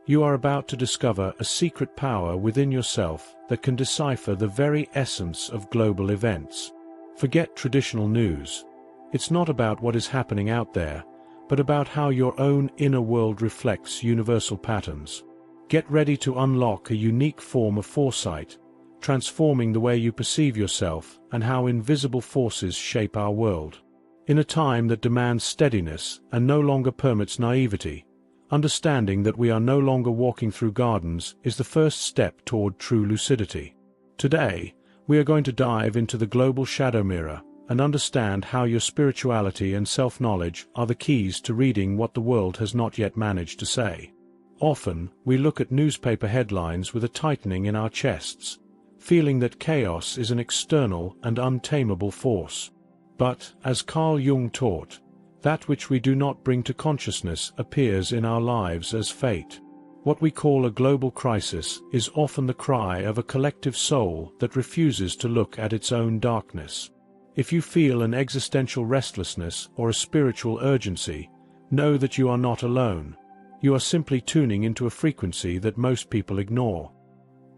You are about to discover a secret power within yourself that can decipher the very essence of global events. Forget traditional news. It's not about what is happening out there, but about how your own inner world reflects universal patterns. Get ready to unlock a unique form of foresight, transforming the way you perceive yourself and how invisible forces shape our world. In a time that demands steadiness and no longer permits naivety, understanding that we are no longer walking through gardens is the first step toward true lucidity. Today, we are going to dive into the global shadow mirror and understand how your spirituality and self-knowledge are the keys to reading what the world has not yet managed to say. Often, we look at newspaper headlines with a tightening in our chests, feeling that chaos is an external and untamable force. But, as Carl Jung taught, that which we do not bring to consciousness appears in our lives as fate. What we call a global crisis is often the cry of a collective soul that refuses to look at its own darkness. If you feel an existential restlessness or a spiritual urgency, know that you are not alone. You are simply tuning into a frequency that most people ignore.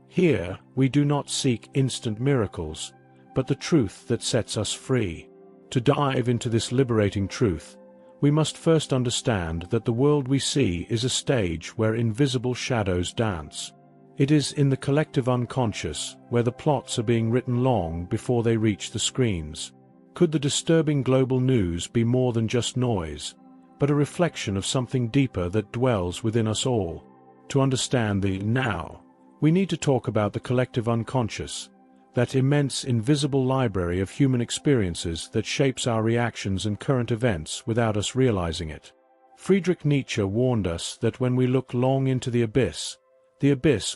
Here, we do not seek instant miracles, but the truth that sets us free. To dive into this liberating truth, we must first understand that the world we see is a stage where invisible shadows dance. It is in the collective unconscious where the plots are being written long before they reach the screens. Could the disturbing global news be more than just noise, but a reflection of something deeper that dwells within us all? To understand the now, we need to talk about the collective unconscious, that immense invisible library of human experiences that shapes our reactions and current events without us realizing it. Friedrich Nietzsche warned us that when we look long into the abyss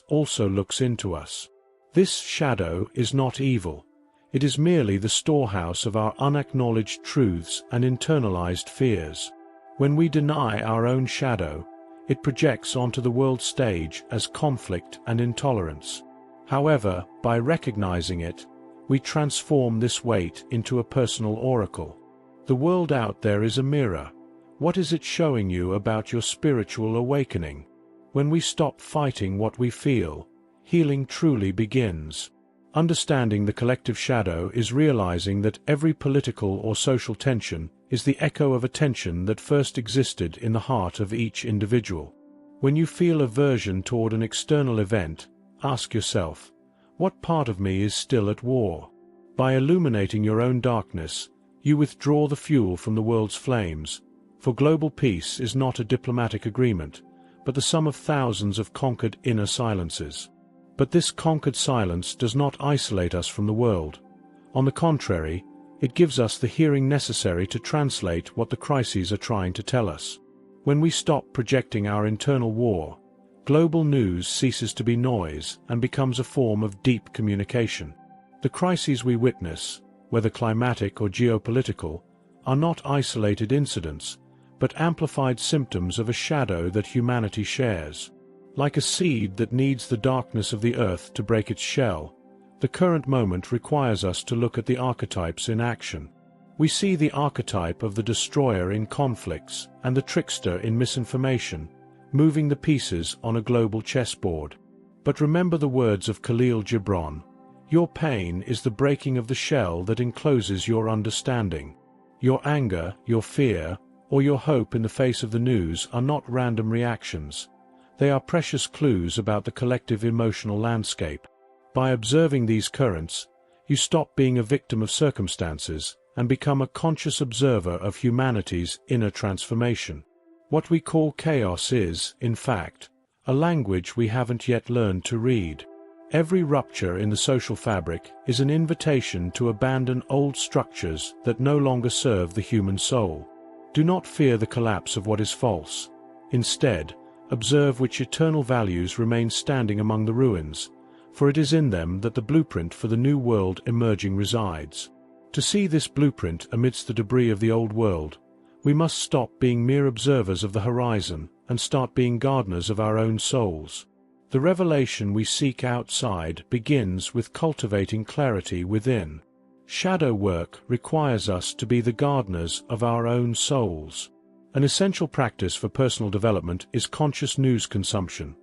also looks into us. This shadow is not evil. It is merely the storehouse of our unacknowledged truths and internalized fears. When we deny our own shadow, it projects onto the world stage as conflict and intolerance. However, by recognizing it, we transform this weight into a personal oracle. The world out there is a mirror. What is it showing you about your spiritual awakening? When we stop fighting what we feel, healing truly begins. Understanding the collective shadow is realizing that every political or social tension is the echo of a tension that first existed in the heart of each individual. When you feel aversion toward an external event, ask yourself, what part of me is still at war? By illuminating your own darkness, you withdraw the fuel from the world's flames, for global peace is not a diplomatic agreement, but the sum of thousands of conquered inner silences. But this conquered silence does not isolate us from the world. On the contrary, it gives us the hearing necessary to translate what the crises are trying to tell us. When we stop projecting our internal war, global news ceases to be noise and becomes a form of deep communication. The crises we witness, whether climatic or geopolitical, are not isolated incidents, but amplified symptoms of a shadow that humanity shares. Like a seed that needs the darkness of the earth to break its shell, the current moment requires us to look at the archetypes in action. We see the archetype of the destroyer in conflicts and the trickster in misinformation, moving the pieces on a global chessboard. But remember the words of Khalil Gibran: your pain is the breaking of the shell that encloses your understanding. Your anger, your fear, or your hope in the face of the news are not random reactions. They are precious clues about the collective emotional landscape. By observing these currents, you stop being a victim of circumstances and become a conscious observer of humanity's inner transformation. What we call chaos is, in fact, a language we haven't yet learned to read. Every rupture in the social fabric is an invitation to abandon old structures that no longer serve the human soul. Do not fear the collapse of what is false. Instead, observe which eternal values remain standing among the ruins, for it is in them that the blueprint for the new world emerging resides. To see this blueprint amidst the debris of the old world, we must stop being mere observers of the horizon and start being gardeners of our own souls. The revelation we seek outside begins with cultivating clarity within. Shadow work requires us to be the gardeners of our own souls. An essential practice for personal development is conscious news consumption,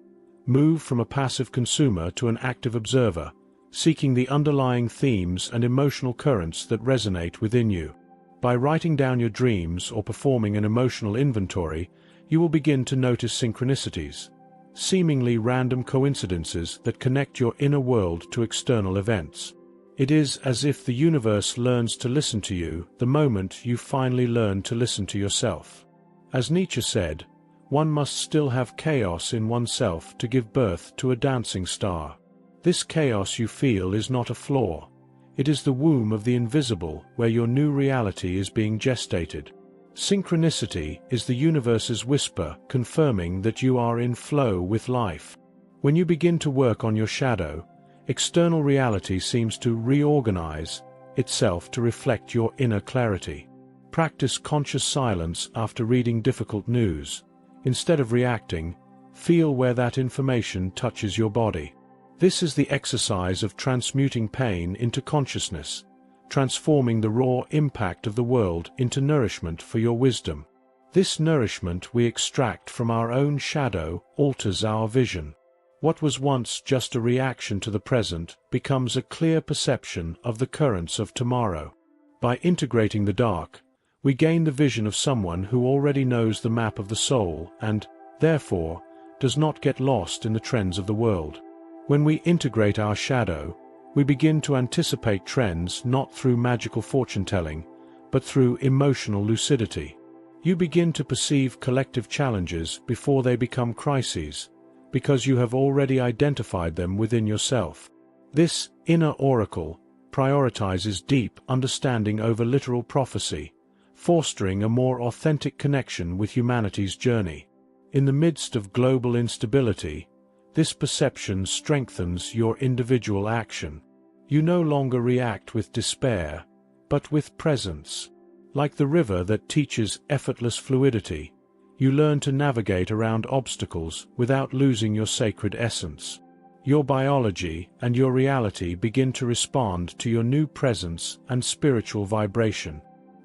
Move from a passive consumer to an active observer, seeking the underlying themes and emotional currents that resonate within you. By writing down your dreams or performing an emotional inventory, you will begin to notice synchronicities, seemingly random coincidences that connect your inner world to external events. It is as if the universe learns to listen to you the moment you finally learn to listen to yourself. As Nietzsche said, one must still have chaos in oneself to give birth to a dancing star. This chaos you feel is not a flaw. It is the womb of the invisible where your new reality is being gestated. Synchronicity is the universe's whisper confirming that you are in flow with life. When you begin to work on your shadow, external reality seems to reorganize itself to reflect your inner clarity. Practice conscious silence after reading difficult news. Instead of reacting, feel where that information touches your body. This is the exercise of transmuting pain into consciousness, transforming the raw impact of the world into nourishment for your wisdom. This nourishment we extract from our own shadow alters our vision. What was once just a reaction to the present becomes a clear perception of the currents of tomorrow. By integrating the dark, we gain the vision of someone who already knows the map of the soul and, therefore, does not get lost in the trends of the world. When we integrate our shadow, we begin to anticipate trends not through magical fortune-telling, but through emotional lucidity. You begin to perceive collective challenges before they become crises, because you have already identified them within yourself. This inner oracle prioritizes deep understanding over literal prophecy, fostering a more authentic connection with humanity's journey. In the midst of global instability, this perception strengthens your individual action. You no longer react with despair, but with presence. Like the river that teaches effortless fluidity, you learn to navigate around obstacles without losing your sacred essence. Your biology and your reality begin to respond to your new presence and spiritual vibration.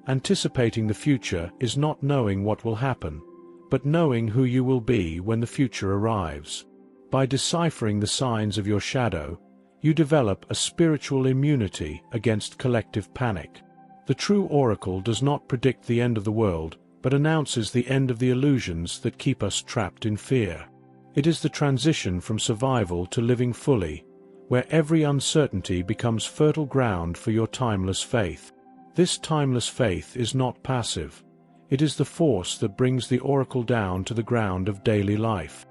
Anticipating the future is not knowing what will happen, but knowing who you will be when the future arrives. By deciphering the signs of your shadow, you develop a spiritual immunity against collective panic. The true oracle does not predict the end of the world, but announces the end of the illusions that keep us trapped in fear. It is the transition from survival to living fully, where every uncertainty becomes fertile ground for your timeless faith. This timeless faith is not passive. It is the force that brings the oracle down to the ground of daily life.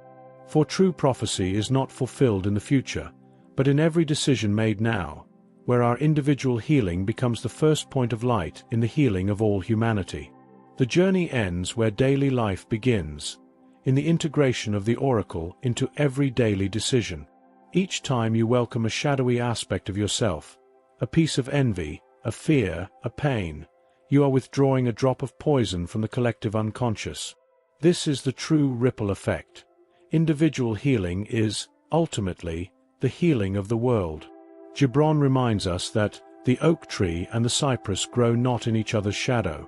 For true prophecy is not fulfilled in the future, but in every decision made now, where our individual healing becomes the first point of light in the healing of all humanity. The journey ends where daily life begins, in the integration of the oracle into every daily decision. Each time you welcome a shadowy aspect of yourself, a piece of envy, a fear, a pain, you are withdrawing a drop of poison from the collective unconscious. This is the true ripple effect. Individual healing is, ultimately, the healing of the world. Gibran reminds us that the oak tree and the cypress grow not in each other's shadow.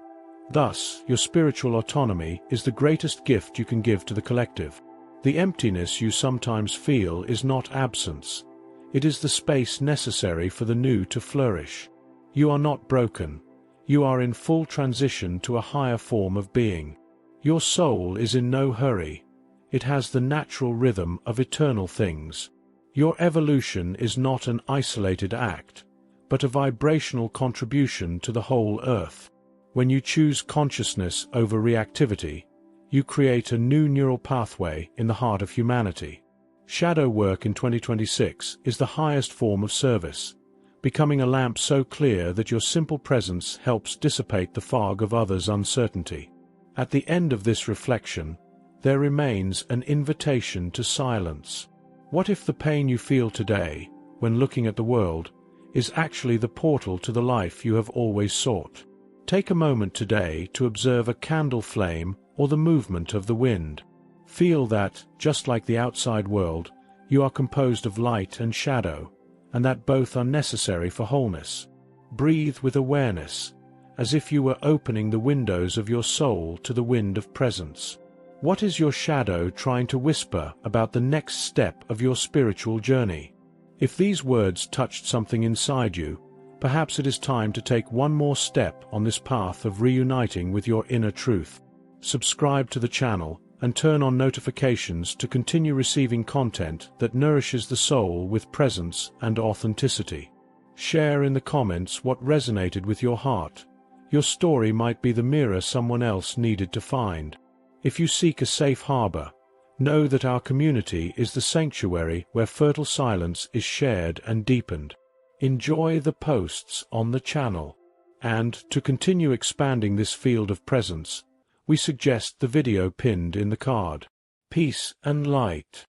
Thus, your spiritual autonomy is the greatest gift you can give to the collective. The emptiness you sometimes feel is not absence. It is the space necessary for the new to flourish. You are not broken. You are in full transition to a higher form of being. Your soul is in no hurry. It has the natural rhythm of eternal things. Your evolution is not an isolated act, but a vibrational contribution to the whole earth. When you choose consciousness over reactivity, you create a new neural pathway in the heart of humanity. Shadow work in 2026 is the highest form of service, becoming a lamp so clear that your simple presence helps dissipate the fog of others' uncertainty. At the end of this reflection, there remains an invitation to silence. What if the pain you feel today, when looking at the world, is actually the portal to the life you have always sought? Take a moment today to observe a candle flame or the movement of the wind. Feel that, just like the outside world, you are composed of light and shadow, and that both are necessary for wholeness. Breathe with awareness, as if you were opening the windows of your soul to the wind of presence. What is your shadow trying to whisper about the next step of your spiritual journey? If these words touched something inside you, perhaps it is time to take one more step on this path of reuniting with your inner truth. Subscribe to the channel and turn on notifications to continue receiving content that nourishes the soul with presence and authenticity. Share in the comments what resonated with your heart. Your story might be the mirror someone else needed to find. If you seek a safe harbor, know that our community is the sanctuary where fertile silence is shared and deepened. Enjoy the posts on the channel. And to continue expanding this field of presence, we suggest the video pinned in the card. Peace and light.